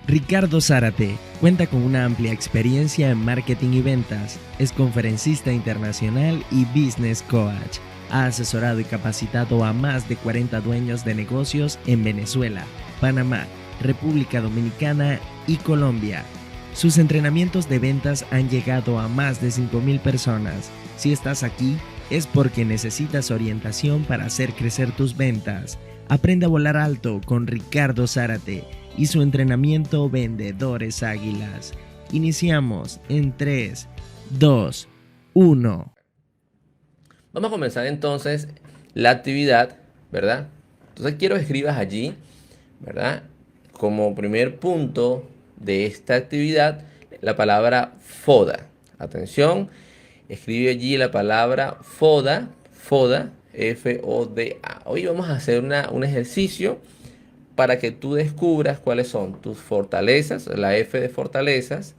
Ricardo Zárate cuenta con una amplia experiencia en marketing y ventas, es conferencista internacional y business coach. Ha asesorado y capacitado a más de 40 dueños de negocios en Venezuela, Panamá, República Dominicana y Colombia. Sus entrenamientos de ventas han llegado a más de 5,000 personas. Si estás aquí, es porque necesitas orientación para hacer crecer tus ventas. Aprende a volar alto con Ricardo Zárate y su entrenamiento Vendedores Águilas. Iniciamos en 3, 2, 1. Vamos a comenzar entonces la actividad, ¿verdad? Entonces quiero que escribas allí, ¿verdad? Como primer punto de esta actividad, la palabra FODA. Atención, escribe allí la palabra FODA, FODA, F-O-D-A. Hoy vamos a hacer un ejercicio para que tú descubras cuáles son tus fortalezas, la F de fortalezas,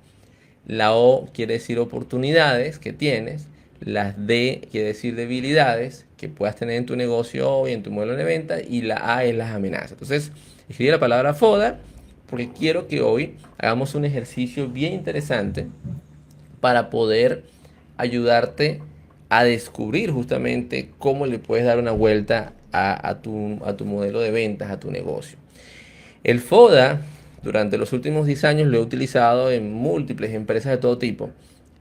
la O quiere decir oportunidades que tienes, las D quiere decir debilidades que puedas tener en tu negocio y en tu modelo de venta, y la A es las amenazas. Entonces, escribe la palabra FODA porque quiero que hoy hagamos un ejercicio bien interesante para poder ayudarte a descubrir justamente cómo le puedes dar una vuelta a tu modelo de ventas, a tu negocio. El FODA, durante los últimos 10 años, lo he utilizado en múltiples empresas de todo tipo.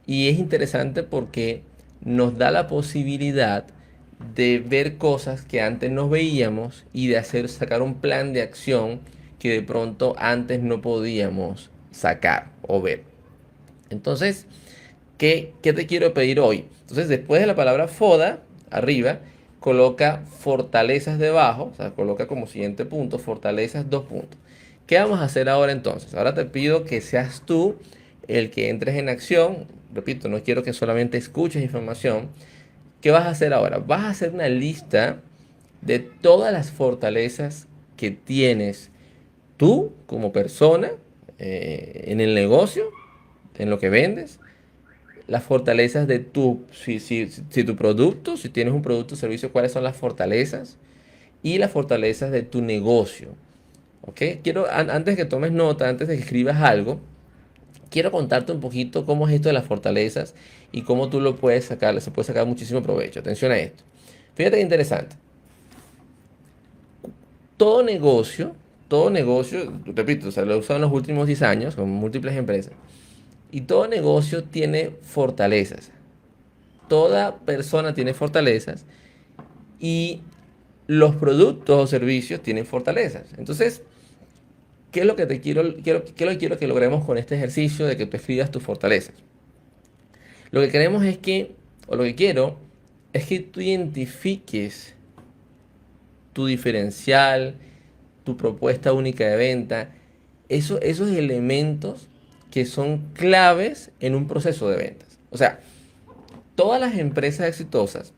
Y es interesante porque nos da la posibilidad de ver cosas que antes no veíamos y de sacar un plan de acción que de pronto antes no podíamos sacar o ver. Entonces, ¿qué te quiero pedir hoy? Entonces, después de la palabra FODA, arriba, coloca fortalezas debajo, o sea, coloca como siguiente punto, fortalezas, 2 puntos. ¿Qué vamos a hacer ahora entonces? Ahora te pido que seas tú el que entres en acción. Repito, no quiero que solamente escuches información. ¿Qué vas a hacer ahora? Vas a hacer una lista de todas las fortalezas que tienes tú como persona en el negocio, en lo que vendes, las fortalezas de si tu producto, si tienes un producto o servicio, cuáles son las fortalezas y las fortalezas de tu negocio. ¿Ok? Quiero, antes que tomes nota, antes de que escribas algo, quiero contarte un poquito cómo es esto de las fortalezas y cómo tú lo puedes sacar, se puede sacar muchísimo provecho. Atención a esto. Fíjate qué interesante. Todo negocio, repito, o sea, lo he usado en los últimos 10 años con múltiples empresas. Y todo negocio tiene fortalezas. Toda persona tiene fortalezas y los productos o servicios tienen fortalezas. Entonces, ¿qué es lo que quiero que logremos con este ejercicio de que tú escribas tus fortalezas? Lo que queremos es lo que quiero es que tú identifiques tu diferencial, tu propuesta única de venta, esos elementos que son claves en un proceso de ventas. O sea, todas las empresas exitosas,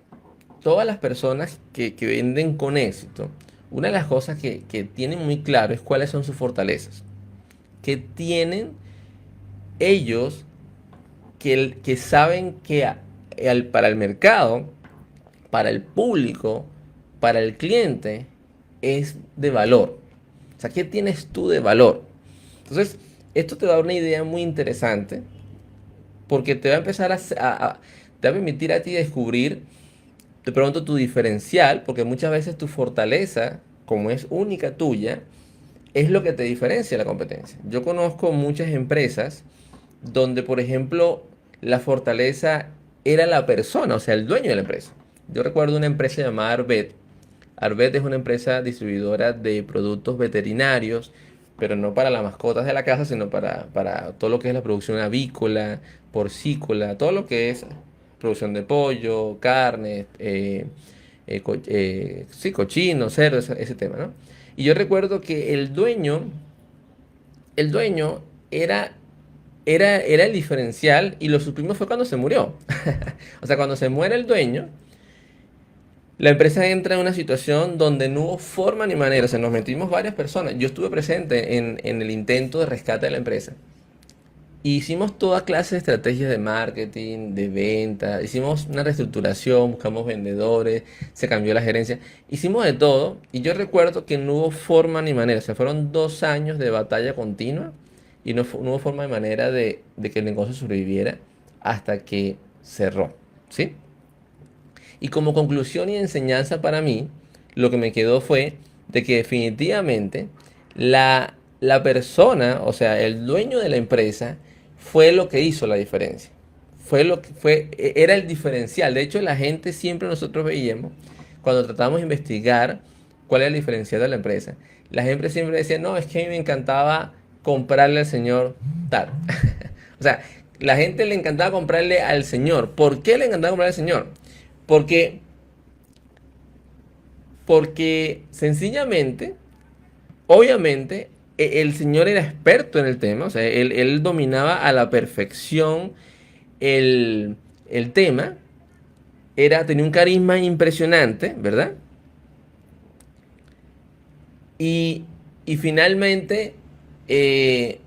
todas las personas que venden con éxito, una de las cosas que tienen muy claro es cuáles son sus fortalezas. Que tienen ellos que saben que para el mercado, para el público, para el cliente, es de valor. O sea, ¿qué tienes tú de valor? Entonces, esto te da una idea muy interesante porque te va a empezar te va a permitir a ti descubrir de pronto tu diferencial, porque muchas veces tu fortaleza, como es única tuya, es lo que te diferencia de la competencia. Yo conozco muchas empresas donde, por ejemplo, la fortaleza era la persona, o sea, el dueño de la empresa. Yo recuerdo una empresa llamada Arvet. Arvet es una empresa distribuidora de productos veterinarios, pero no para las mascotas de la casa, sino para todo lo que es la producción avícola, porcícola, todo lo que es producción de pollo, carne, sí, cochino, cerdo, ese tema, ¿no? Y yo recuerdo que el dueño era el diferencial y lo supimos fue cuando se murió. O sea, cuando se muere el dueño, la empresa entra en una situación donde no hubo forma ni manera. O sea, nos metimos varias personas. Yo estuve presente en el intento de rescate de la empresa. Hicimos toda clase de estrategias de marketing, de venta, hicimos una reestructuración, buscamos vendedores, se cambió la gerencia, hicimos de todo y yo recuerdo que no hubo forma ni manera, o sea, fueron 2 años de batalla continua y no hubo forma de manera de que el negocio sobreviviera hasta que cerró, ¿sí? Y como conclusión y enseñanza para mí, lo que me quedó fue de que definitivamente la persona, o sea, el dueño de la empresa, fue lo que hizo la diferencia. Fue lo que fue, era el diferencial. De hecho, la gente siempre nosotros veíamos, cuando tratamos de investigar cuál era el diferencial de la empresa, la gente siempre decía, no, es que a mí me encantaba comprarle al señor tal. O sea, la gente le encantaba comprarle al señor. ¿Por qué le encantaba comprarle al señor? Porque, porque sencillamente, obviamente, el señor era experto en el tema, o sea, él dominaba a la perfección el tema, tenía un carisma impresionante, ¿verdad? Y, y eh,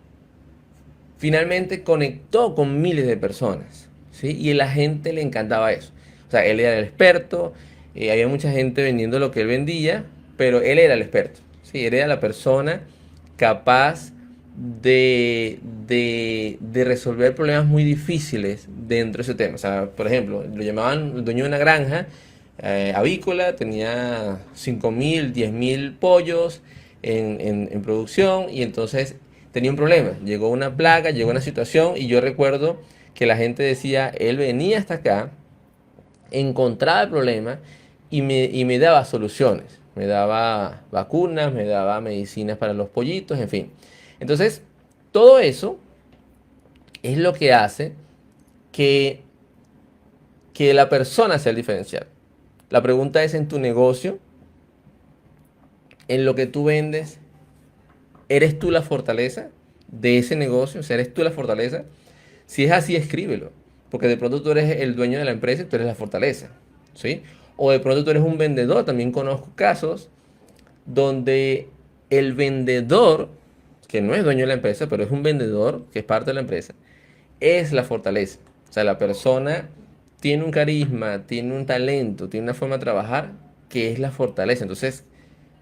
finalmente conectó con miles de personas, ¿sí? Y a la gente le encantaba eso. O sea, él era el experto, había mucha gente vendiendo lo que él vendía, pero él era el experto, ¿sí? Él era la persona capaz de resolver problemas muy difíciles dentro de ese tema. O sea, por ejemplo, lo llamaban el dueño de una granja avícola, tenía 5.000, 10.000 pollos en producción y entonces tenía un problema. Llegó una plaga, llegó una situación y yo recuerdo que la gente decía, él venía hasta acá, encontraba el problema y me daba soluciones. Me daba vacunas, me daba medicinas para los pollitos, en fin. Entonces, todo eso es lo que hace que, que la persona sea el diferencial. La pregunta es en tu negocio, en lo que tú vendes, ¿eres tú la fortaleza de ese negocio? O sea, ¿eres tú la fortaleza? Si es así, escríbelo. Porque de pronto tú eres el dueño de la empresa y tú eres la fortaleza, ¿sí? O de pronto tú eres un vendedor. También conozco casos donde el vendedor, que no es dueño de la empresa, pero es un vendedor, que es parte de la empresa, es la fortaleza. O sea, la persona tiene un carisma, tiene un talento, tiene una forma de trabajar que es la fortaleza. Entonces,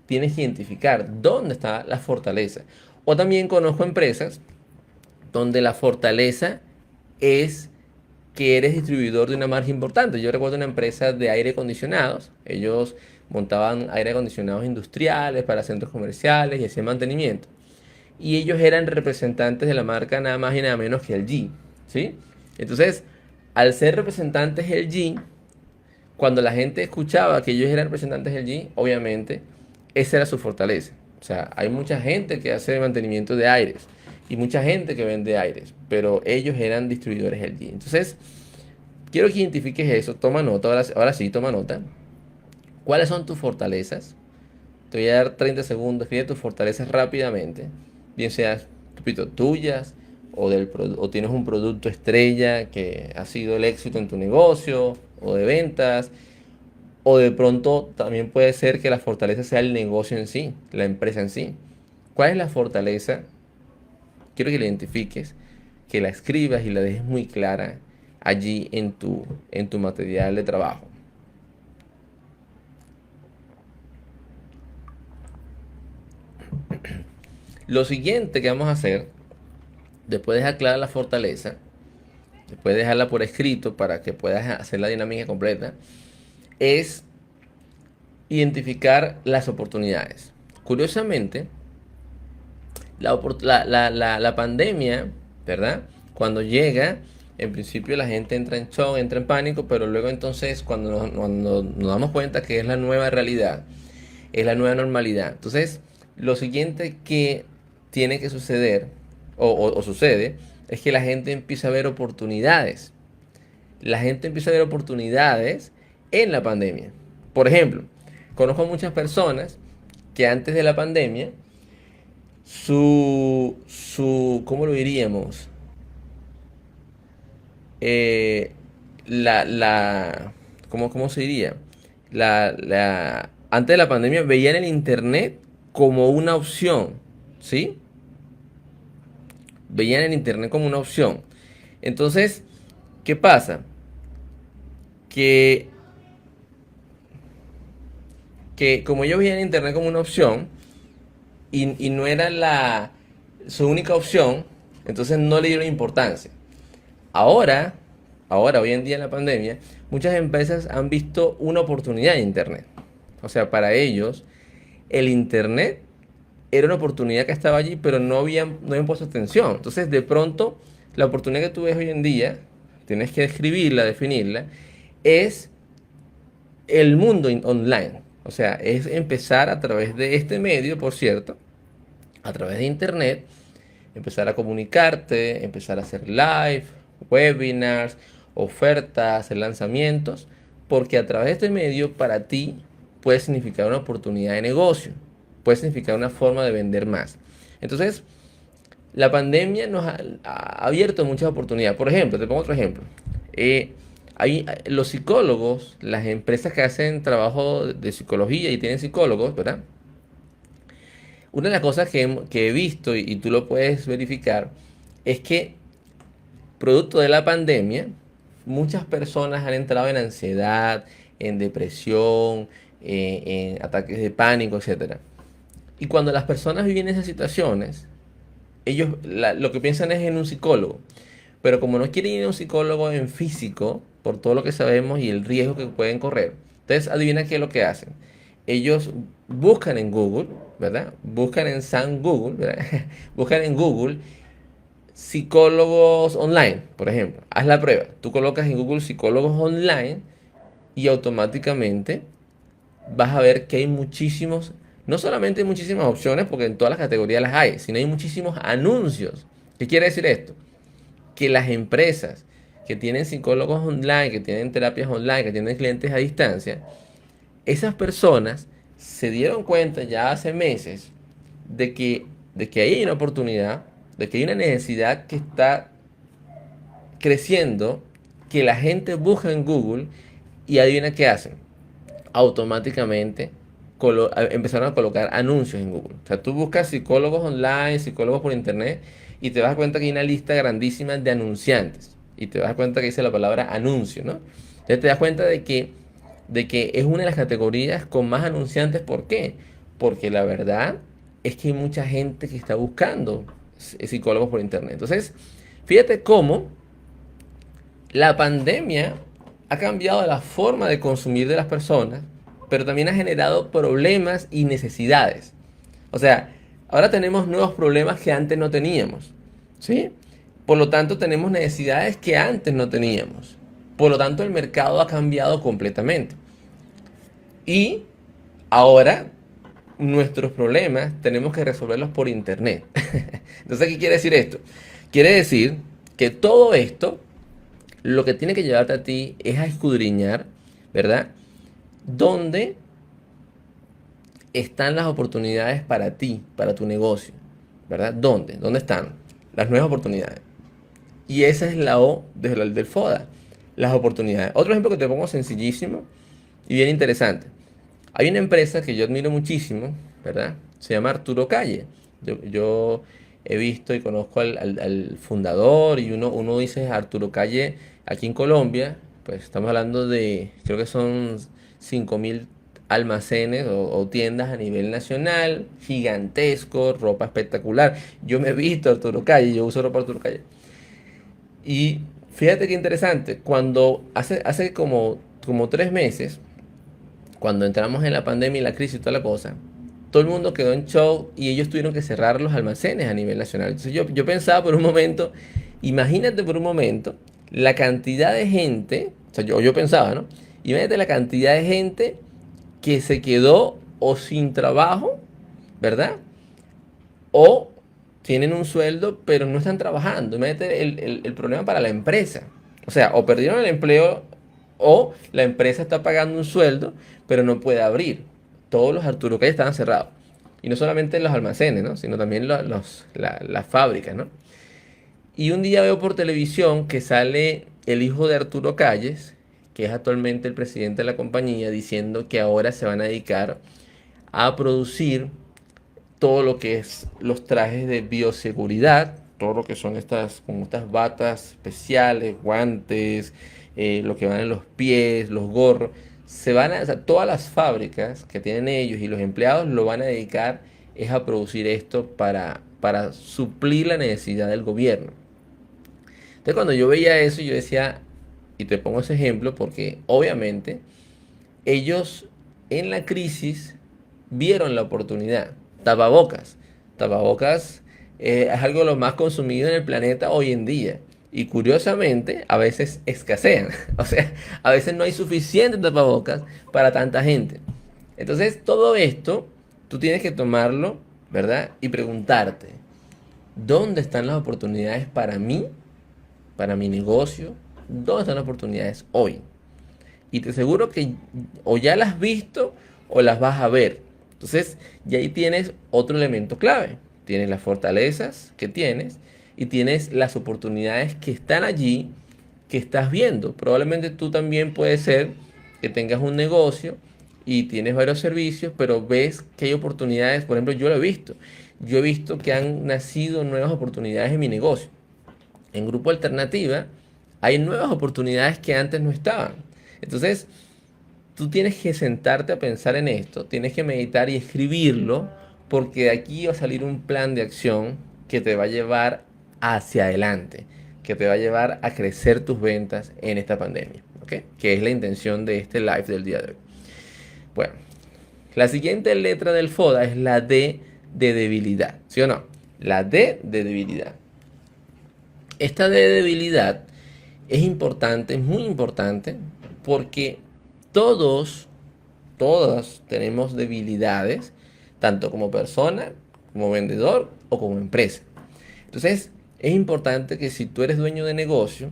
tienes que identificar dónde está la fortaleza. O también conozco empresas donde la fortaleza es que eres distribuidor de una marca importante. Yo recuerdo una empresa de aire acondicionados. Ellos montaban aire acondicionados industriales para centros comerciales y hacían mantenimiento. Y ellos eran representantes de la marca nada más y nada menos que LG, ¿sí? Entonces, al ser representantes LG, cuando la gente escuchaba que ellos eran representantes LG, obviamente, esa era su fortaleza. O sea, hay mucha gente que hace mantenimiento de aires y mucha gente que vende aires, pero ellos eran distribuidores LG. Entonces, quiero que identifiques eso, toma nota, ahora sí, toma nota. ¿Cuáles son tus fortalezas? Te voy a dar 30 segundos, escribe tus fortalezas rápidamente, bien sean, repito, tuyas o tienes un producto estrella que ha sido el éxito en tu negocio o de ventas, o de pronto también puede ser que la fortaleza sea el negocio en sí, la empresa en sí. ¿Cuál es la fortaleza? Quiero que la identifiques, que la escribas y la dejes muy clara allí en tu material de trabajo. Lo siguiente que vamos a hacer, después de dejar clara la fortaleza, después de dejarla por escrito para que puedas hacer la dinámica completa, es identificar las oportunidades. Curiosamente, la pandemia, ¿verdad? Cuando llega, en principio la gente entra en shock, entra en pánico, pero luego entonces cuando nos damos cuenta que es la nueva realidad, es la nueva normalidad. Entonces, lo siguiente que tiene que suceder, o sucede, es que la gente empieza a ver oportunidades. La gente empieza a ver oportunidades en la pandemia. Por ejemplo, conozco muchas personas que antes de la pandemia, ¿cómo lo diríamos? Eh, ¿cómo se diría? Antes de la pandemia veían el internet como una opción, ¿sí? Veían el internet como una opción. Entonces, ¿qué pasa? Que, que como ellos veían el internet como una opción y no era su única opción, Entonces no le dieron importancia. Ahora, hoy en día en la pandemia, muchas empresas han visto una oportunidad en Internet. O sea, para ellos, el Internet era una oportunidad que estaba allí, pero no habían puesto atención. Entonces, de pronto, la oportunidad que tú ves hoy en día, tienes que describirla, definirla, es el mundo online. O sea, es empezar a través de este medio, por cierto, a través de Internet, empezar a comunicarte, empezar a hacer live, webinars, ofertas, hacer lanzamientos, porque a través de este medio para ti puede significar una oportunidad de negocio, puede significar una forma de vender más. Entonces, la pandemia nos ha abierto muchas oportunidades. Por ejemplo, te pongo otro ejemplo. Los psicólogos, las empresas que hacen trabajo de psicología y tienen psicólogos, ¿verdad? Una de las cosas que he visto y tú lo puedes verificar es que producto de la pandemia, muchas personas han entrado en ansiedad, en depresión, en ataques de pánico, etcétera. Y cuando las personas viven esas situaciones, ellos lo que piensan es en un psicólogo. Pero como no quieren ir a un psicólogo en físico, por todo lo que sabemos y el riesgo que pueden correr, entonces adivina qué es lo que hacen. Ellos buscan en Google, ¿verdad? Buscan en San Google, ¿verdad? Buscan en Google psicólogos online, por ejemplo. Haz la prueba. Tú colocas en Google psicólogos online y automáticamente vas a ver que hay muchísimos, no solamente hay muchísimas opciones, porque en todas las categorías las hay, sino hay muchísimos anuncios. ¿Qué quiere decir esto? Que las empresas que tienen psicólogos online, que tienen terapias online, que tienen clientes a distancia, esas personas se dieron cuenta ya hace meses de que hay una oportunidad, de que hay una necesidad que está creciendo, que la gente busca en Google y adivina qué hacen. Automáticamente empezaron a colocar anuncios en Google. O sea, tú buscas psicólogos online, psicólogos por internet y te das cuenta que hay una lista grandísima de anunciantes. Y te das cuenta que dice la palabra anuncio, ¿no? Entonces te das cuenta de que es una de las categorías con más anunciantes. ¿Por qué? Porque la verdad es que hay mucha gente que está buscando psicólogos por internet. Entonces, fíjate cómo la pandemia ha cambiado la forma de consumir de las personas, pero también ha generado problemas y necesidades. O sea, ahora tenemos nuevos problemas que antes no teníamos, ¿sí? Por lo tanto, tenemos necesidades que antes no teníamos. Por lo tanto, el mercado ha cambiado completamente. Y ahora nuestros problemas tenemos que resolverlos por internet. Entonces, ¿qué quiere decir esto? Quiere decir que todo esto lo que tiene que llevarte a ti es a escudriñar, ¿verdad? ¿Dónde están las oportunidades para ti, para tu negocio? ¿Verdad? ¿Dónde? ¿Dónde están las nuevas oportunidades? Y esa es la O del FODA, las oportunidades. Otro ejemplo que te pongo sencillísimo y bien interesante. Hay una empresa que yo admiro muchísimo, ¿verdad? Se llama Arturo Calle. Yo he visto y conozco al fundador y uno dice Arturo Calle aquí en Colombia, pues estamos hablando de, creo que son 5.000 almacenes o tiendas a nivel nacional, gigantesco, ropa espectacular. Yo me he visto Arturo Calle, yo uso ropa Arturo Calle. Y fíjate qué interesante, cuando hace como 3 meses, cuando entramos en la pandemia y la crisis y toda la cosa, todo el mundo quedó en shock y ellos tuvieron que cerrar los almacenes a nivel nacional. Entonces yo pensaba por un momento, imagínate por un momento la cantidad de gente, o sea, yo pensaba, ¿no? Imagínate la cantidad de gente que se quedó o sin trabajo, ¿verdad? O tienen un sueldo pero no están trabajando. Imagínate el problema para la empresa. O sea, o perdieron el empleo o la empresa está pagando un sueldo pero no puede abrir. Todos los Arturo Calle estaban cerrados. Y no solamente los almacenes, ¿no? Sino también las fábricas, ¿no? Y un día veo por televisión que sale el hijo de Arturo Calles, que es actualmente el presidente de la compañía, diciendo que ahora se van a dedicar a producir todo lo que es los trajes de bioseguridad, todo lo que son como estas batas especiales, guantes, lo que van en los pies, los gorros. O sea, todas las fábricas que tienen ellos y los empleados lo van a dedicar es a producir esto para suplir la necesidad del gobierno. Entonces cuando yo veía eso, yo decía, y te pongo ese ejemplo porque obviamente ellos en la crisis vieron la oportunidad. Tapabocas. Tapabocas es algo de lo más consumido en el planeta hoy en día. Y curiosamente, a veces escasean. O sea, a veces no hay suficiente tapabocas para tanta gente. Entonces, todo esto, tú tienes que tomarlo, ¿verdad? Y preguntarte, ¿dónde están las oportunidades para mí, para mi negocio? ¿Dónde están las oportunidades hoy? Y te aseguro que o ya las has visto o las vas a ver. Entonces, ya ahí tienes otro elemento clave. Tienes las fortalezas que tienes y tienes las oportunidades que están allí, que estás viendo. Probablemente tú también puedes ser que tengas un negocio y tienes varios servicios, pero ves que hay oportunidades. Por ejemplo, yo lo he visto. Yo he visto que han nacido nuevas oportunidades en mi negocio. En Grupo Alternativa hay nuevas oportunidades que antes no estaban. Entonces, tú tienes que sentarte a pensar en esto, tienes que meditar y escribirlo, porque de aquí va a salir un plan de acción que te va a llevar hacia adelante, que te va a llevar a crecer tus ventas en esta pandemia, ¿ok? Que es la intención de este live del día de hoy. Bueno, la siguiente letra del FODA es la D de debilidad, ¿sí o no? La D de debilidad. Esta D de debilidad es importante, es muy importante, porque todos tenemos debilidades, tanto como persona, como vendedor o como empresa. Entonces, es importante que si tú eres dueño de negocio,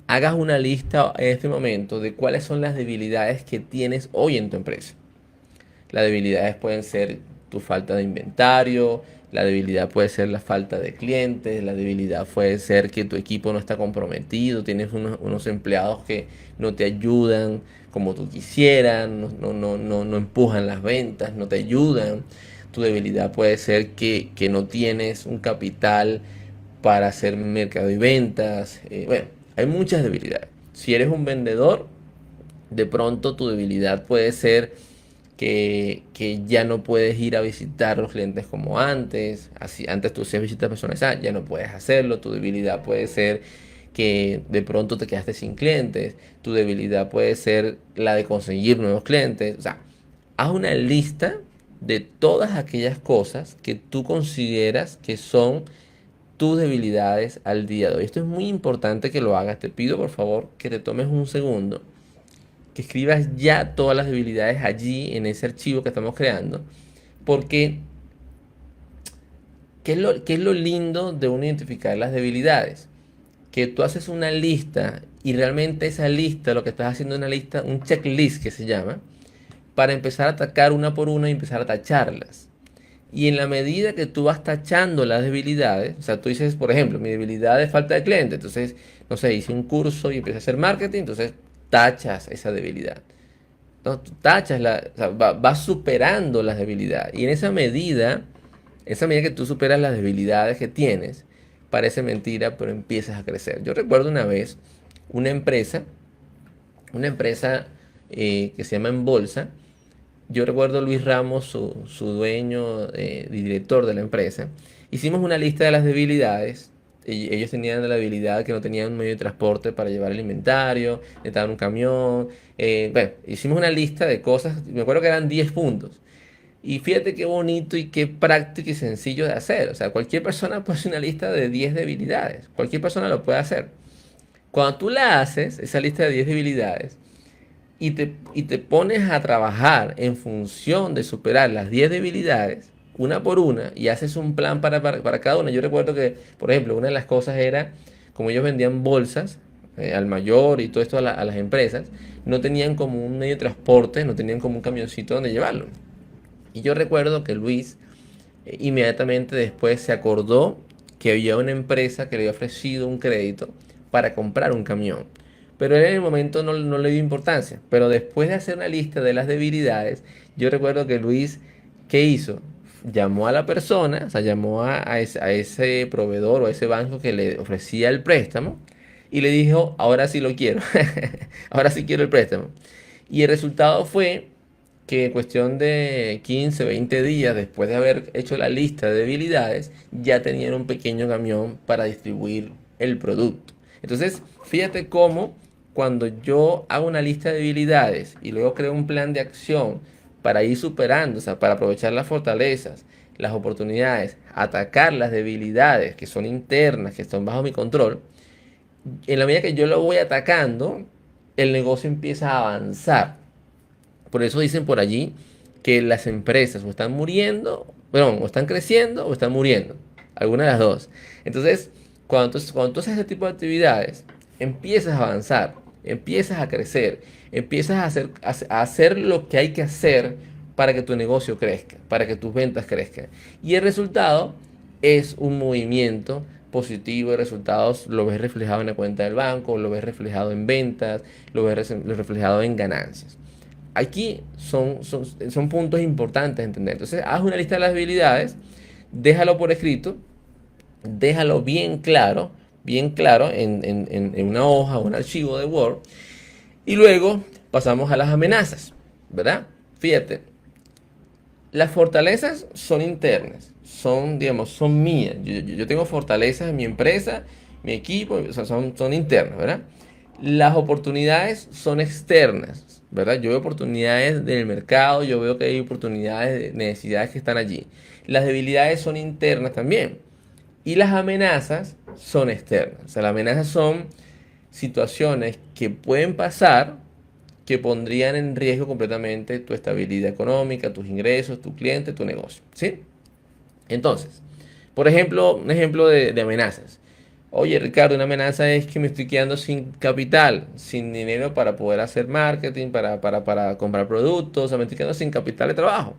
hagas una lista en este momento de cuáles son las debilidades que tienes hoy en tu empresa. Las debilidades pueden ser tu falta de inventario, la debilidad puede ser la falta de clientes, la debilidad puede ser que tu equipo no está comprometido, tienes unos empleados que no te ayudan como tú quisieras, no empujan las ventas, no te ayudan. Tu debilidad puede ser que no tienes un capital para hacer mercado y ventas. Bueno, hay muchas debilidades. Si eres un vendedor, de pronto tu debilidad puede ser que ya no puedes ir a visitar a los clientes como antes. Así, antes tú hacías visitas personalizadas, ya no puedes hacerlo. Tu debilidad puede ser que de pronto te quedaste sin clientes. Tu debilidad puede ser la de conseguir nuevos clientes. O sea, haz una lista de todas aquellas cosas que tú consideras que son tus debilidades al día de hoy. Esto es muy importante que lo hagas. Te pido por favor que te tomes un segundo, que escribas ya todas las debilidades allí en ese archivo que estamos creando, porque qué es lo lindo de uno identificar las debilidades? Que tú haces una lista y realmente esa lista, lo que estás haciendo es una lista, un checklist que se llama, para empezar a atacar una por una y empezar a tacharlas. Y en la medida que tú vas tachando las debilidades, o sea, tú dices, por ejemplo, mi debilidad es falta de cliente, entonces, no sé, hice un curso y empecé a hacer marketing, entonces tachas esa debilidad. ¿No? Tú tachas o sea, vas superando las debilidades. Y en esa medida que tú superas las debilidades que tienes, parece mentira, pero empiezas a crecer. Yo recuerdo una vez una empresa, que se llama En Bolsa. Yo recuerdo a Luis Ramos, su dueño y director de la empresa. Hicimos una lista de las debilidades. Ellos tenían la debilidad que no tenían un medio de transporte para llevar el inventario, necesitaban un camión. Bueno, hicimos una lista de cosas, me acuerdo que eran 10 puntos. Y fíjate qué bonito y qué práctico y sencillo de hacer. O sea, cualquier persona puede hacer una lista de 10 debilidades. Cualquier persona lo puede hacer. Cuando tú la haces, esa lista de 10 debilidades, y te pones a trabajar en función de superar las 10 debilidades, una por una, y haces un plan para cada una. Yo recuerdo que, por ejemplo, una de las cosas era, como ellos vendían bolsas al mayor y todo esto a las empresas, no tenían como un medio de transporte, no tenían como un camioncito donde llevarlo. Y yo recuerdo que Luis inmediatamente después se acordó que había una empresa que le había ofrecido un crédito para comprar un camión. Pero él en el momento no le dio importancia. Pero después de hacer una lista de las debilidades, yo recuerdo que Luis, ¿qué hizo? Llamó a la persona, o sea, llamó a ese proveedor o a ese banco que le ofrecía el préstamo y le dijo, ahora sí lo quiero, ahora sí quiero el préstamo. Y el resultado fue que en cuestión de 15, 20 días después de haber hecho la lista de debilidades, ya tenían un pequeño camión para distribuir el producto. Entonces, fíjate cómo cuando yo hago una lista de debilidades y luego creo un plan de acción para ir superando, o sea, para aprovechar las fortalezas, las oportunidades, atacar las debilidades que son internas, que están bajo mi control, en la medida que yo lo voy atacando, el negocio empieza a avanzar. Por eso dicen por allí que las empresas o están muriendo, perdón, o están creciendo o están muriendo. Alguna de las dos. Entonces, cuando tú haces este tipo de actividades, empiezas a avanzar, empiezas a crecer, empiezas a hacer lo que hay que hacer para que tu negocio crezca, para que tus ventas crezcan. Y el resultado es un movimiento positivo, de resultados lo ves reflejado en la cuenta del banco, lo ves reflejado en ventas, lo ves reflejado en ganancias. Aquí son puntos importantes de entender. Entonces, haz una lista de las habilidades, déjalo por escrito, déjalo bien claro en una hoja o un archivo de Word. Y luego pasamos a las amenazas, ¿verdad? Fíjate, las fortalezas son internas, son, digamos, son mías. Yo tengo fortalezas en mi empresa, mi equipo, o sea, son internas, ¿verdad? Las oportunidades son externas, ¿verdad? Yo veo oportunidades del mercado, yo veo que hay oportunidades, necesidades que están allí. Las debilidades son internas también. Y las amenazas son externas. O sea, las amenazas son situaciones que pueden pasar que pondrían en riesgo completamente tu estabilidad económica, tus ingresos, tu cliente, tu negocio, ¿sí? Entonces, por ejemplo, un ejemplo de amenazas. Oye, Ricardo, una amenaza es que me estoy quedando sin capital, sin dinero para poder hacer marketing, para comprar productos, o sea, me estoy quedando sin capital de trabajo.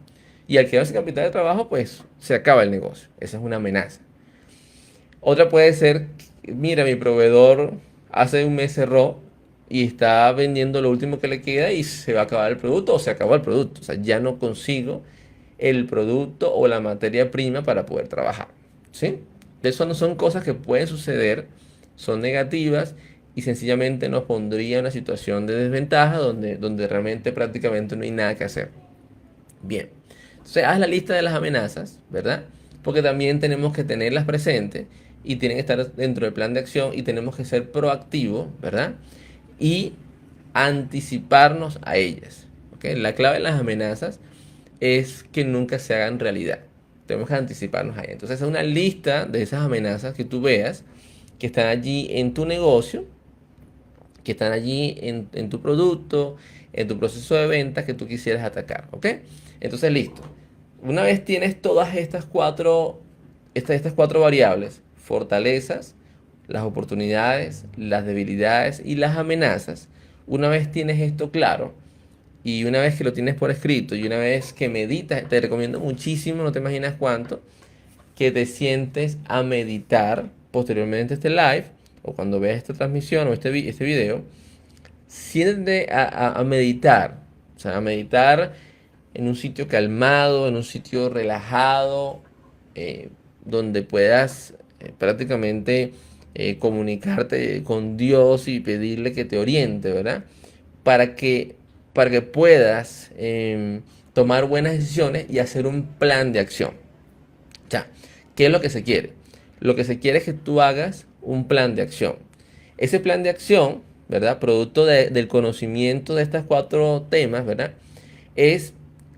Y al quedar sin capital de trabajo, pues se acaba el negocio. Esa es una amenaza. Otra puede ser, mira, mi proveedor hace un mes cerró y está vendiendo lo último que le queda y se va a acabar el producto o se acabó el producto. O sea, ya no consigo el producto o la materia prima para poder trabajar. ¿Sí? Eso no son cosas que pueden suceder, son negativas y sencillamente nos pondría en una situación de desventaja donde realmente prácticamente no hay nada que hacer. Bien, entonces haz la lista de las amenazas, ¿verdad? Porque también tenemos que tenerlas presentes y tienen que estar dentro del plan de acción y tenemos que ser proactivos, ¿verdad? Y anticiparnos a ellas. ¿Ok? La clave de las amenazas es que nunca se hagan realidad. Tenemos que anticiparnos a ellas. Entonces es una lista de esas amenazas que tú veas que están allí en tu negocio, que están allí en tu producto, en tu proceso de venta que tú quisieras atacar. ¿Ok? Entonces listo. Una vez tienes todas estas cuatro variables, fortalezas, las oportunidades, las debilidades y las amenazas, una vez tienes esto claro y una vez que lo tienes por escrito y una vez que meditas, te recomiendo muchísimo, no te imaginas cuánto, que te sientes a meditar posteriormente a este live o cuando veas esta transmisión o este video, siéntate a meditar, o sea, a meditar en un sitio calmado, en un sitio relajado, donde puedas prácticamente comunicarte con Dios y pedirle que te oriente, ¿verdad? Para que, para que puedas tomar buenas decisiones y hacer un plan de acción. O sea, ¿qué es lo que se quiere? Lo que se quiere es que tú hagas un plan de acción. Ese plan de acción, ¿verdad? Producto del conocimiento de estos cuatro temas, ¿verdad? Es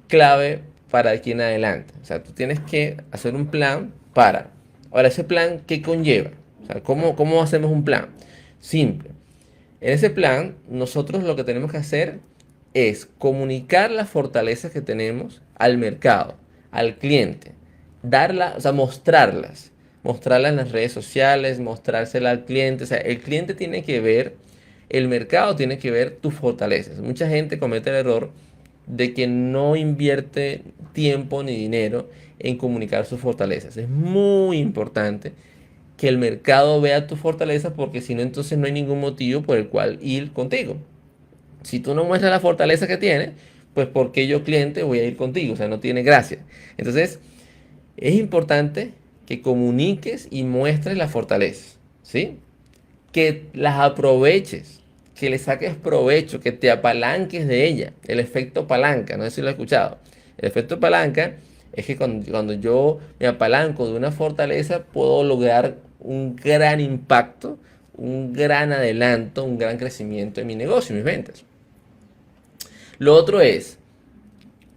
clave para aquí en adelante. O sea, tú tienes que hacer un plan para. Ahora, ese plan, ¿qué conlleva? O sea, ¿cómo hacemos un plan? Simple. En ese plan, nosotros lo que tenemos que hacer es comunicar las fortalezas que tenemos al mercado, al cliente, darlas, o sea, mostrarlas en las redes sociales, mostrársela al cliente. O sea, el cliente tiene que ver, el mercado tiene que ver tus fortalezas. Mucha gente comete el error de que no invierte tiempo ni dinero en comunicar sus fortalezas. Es muy importante que el mercado vea tus fortalezas porque si no, entonces no hay ningún motivo por el cual ir contigo. Si tú no muestras la fortaleza que tienes, pues ¿por qué yo cliente voy a ir contigo? O sea, no tiene gracia. Entonces, es importante que comuniques y muestres las fortalezas, ¿sí? Que las aproveches, que le saques provecho, que te apalanques de ella. El efecto palanca, no sé si lo has escuchado. El efecto palanca es que cuando yo me apalanco de una fortaleza, puedo lograr un gran impacto, un gran adelanto, un gran crecimiento en mi negocio, en mis ventas. Lo otro es,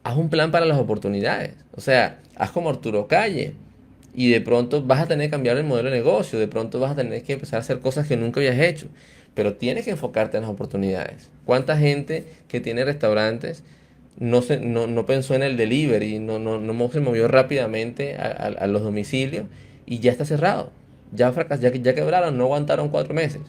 haz un plan para las oportunidades. O sea, haz como Arturo Calle. Y de pronto vas a tener que cambiar el modelo de negocio. De pronto vas a tener que empezar a hacer cosas que nunca habías hecho. Pero tienes que enfocarte en las oportunidades. ¿Cuánta gente que tiene restaurantes no pensó en el delivery? No se movió rápidamente a los domicilios y ya está cerrado. Ya fracasó, ya quebraron, no aguantaron 4 meses.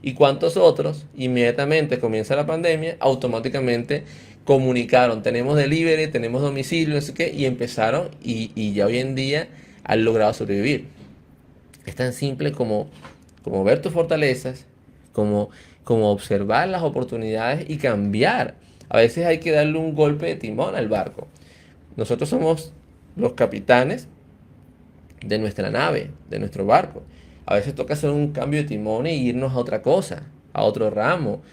¿Y cuántos otros inmediatamente comienza la pandemia, automáticamente comunicaron, tenemos delivery, tenemos domicilio, no sé qué, y empezaron y ya hoy en día han logrado sobrevivir? Es tan simple como ver tus fortalezas, como observar las oportunidades y cambiar. A veces hay que darle un golpe de timón al barco. Nosotros somos los capitanes de nuestra nave, de nuestro barco. A veces toca hacer un cambio de timón e irnos a otra cosa, a otro ramo.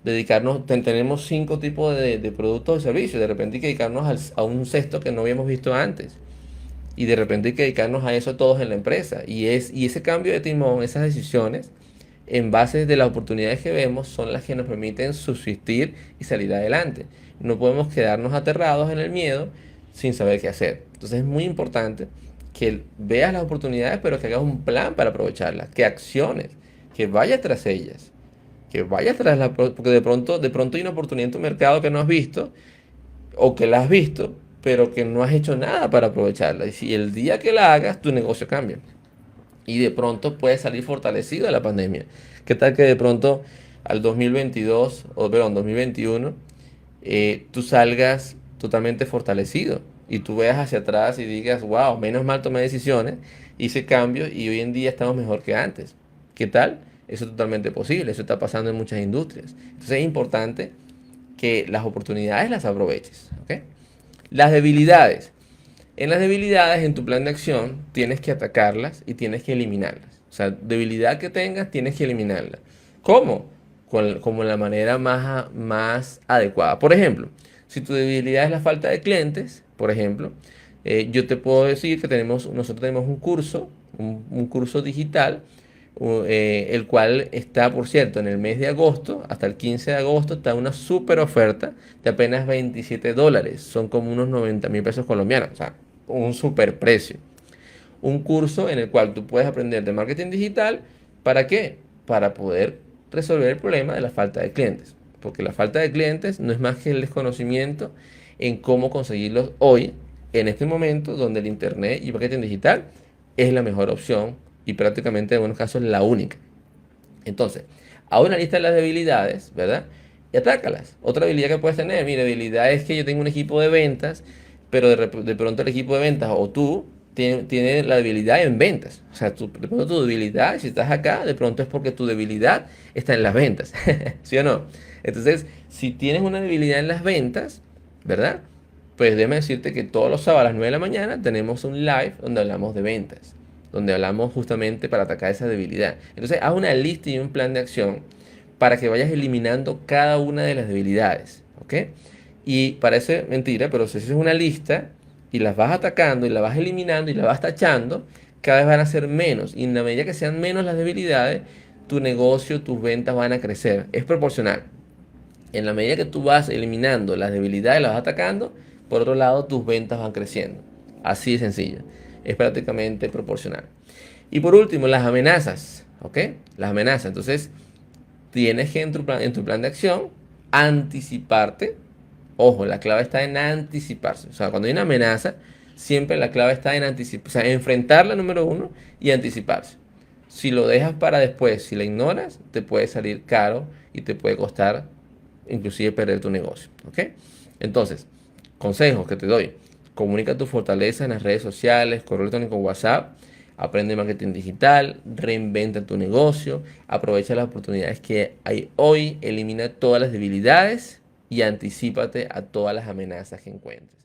Dedicarnos, tenemos 5 tipos de productos o servicios. De repente hay que dedicarnos a un sexto que no habíamos visto antes. Y de repente hay que dedicarnos a eso todos en la empresa. Y ese cambio de timón, esas decisiones, en base de las oportunidades que vemos, son las que nos permiten subsistir y salir adelante. No podemos quedarnos aterrados en el miedo sin saber qué hacer. Entonces es muy importante que veas las oportunidades, pero que hagas un plan para aprovecharlas, que acciones, que vayas tras ellas, que vayas tras porque de pronto hay una oportunidad en tu mercado que no has visto o que la has visto, pero que no has hecho nada para aprovecharla. Y si el día que la hagas, tu negocio cambia. Y de pronto puedes salir fortalecido de la pandemia. ¿Qué tal que de pronto al 2022, o perdón, 2021, tú salgas totalmente fortalecido y tú veas hacia atrás y digas, wow, menos mal tomé decisiones, hice cambios y hoy en día estamos mejor que antes? ¿Qué tal? Eso es totalmente posible, eso está pasando en muchas industrias. Entonces es importante que las oportunidades las aproveches, ¿ok? Las debilidades. En las debilidades, en tu plan de acción, tienes que atacarlas y tienes que eliminarlas. O sea, debilidad que tengas, tienes que eliminarla. ¿Cómo? Como la manera más adecuada. Por ejemplo, si tu debilidad es la falta de clientes, por ejemplo, yo te puedo decir que nosotros tenemos un curso digital, el cual está, por cierto, en el mes de agosto, hasta el 15 de agosto, está una súper oferta de apenas $27. Son como unos 90.000 pesos colombianos. O sea, un super precio. Un curso en el cual tú puedes aprender de marketing digital. ¿Para qué? Para poder resolver el problema de la falta de clientes. Porque la falta de clientes no es más que el desconocimiento en cómo conseguirlos hoy, en este momento, donde el internet y marketing digital es la mejor opción y prácticamente en algunos casos la única. Entonces, haz una lista de las debilidades, ¿verdad? Y atácalas. Otra debilidad que puedes tener, mi debilidad es que yo tengo un equipo de ventas, pero de pronto el equipo de ventas o tú tiene la debilidad en ventas. O sea, de pronto tu debilidad, si estás acá, de pronto es porque tu debilidad está en las ventas. ¿Sí o no? Entonces, si tienes una debilidad en las ventas, ¿verdad? Pues déjame decirte que todos los sábados a las 9 de la mañana tenemos un live donde hablamos de ventas, donde hablamos justamente para atacar esa debilidad. Entonces, haz una lista y un plan de acción para que vayas eliminando cada una de las debilidades, ¿ok? Y parece mentira, pero si haces una lista y las vas atacando y las vas eliminando y las vas tachando, cada vez van a ser menos. Y en la medida que sean menos las debilidades, tu negocio, tus ventas van a crecer. Es proporcional. En la medida que tú vas eliminando las debilidades y las vas atacando, por otro lado, tus ventas van creciendo. Así de sencillo. Es prácticamente proporcional. Y por último, las amenazas, ¿ok? Las amenazas. Entonces, tienes que en tu plan de acción anticiparte. Ojo, la clave está en anticiparse. O sea, cuando hay una amenaza, siempre la clave está en anticipar. O sea, enfrentarla, número uno, y anticiparse. Si lo dejas para después, si la ignoras, te puede salir caro y te puede costar inclusive perder tu negocio, ¿ok? Entonces, consejos que te doy. Comunica tu fortaleza en las redes sociales, correo electrónico, WhatsApp. Aprende marketing digital, reinventa tu negocio, aprovecha las oportunidades que hay hoy, elimina todas las debilidades y anticípate a todas las amenazas que encuentres.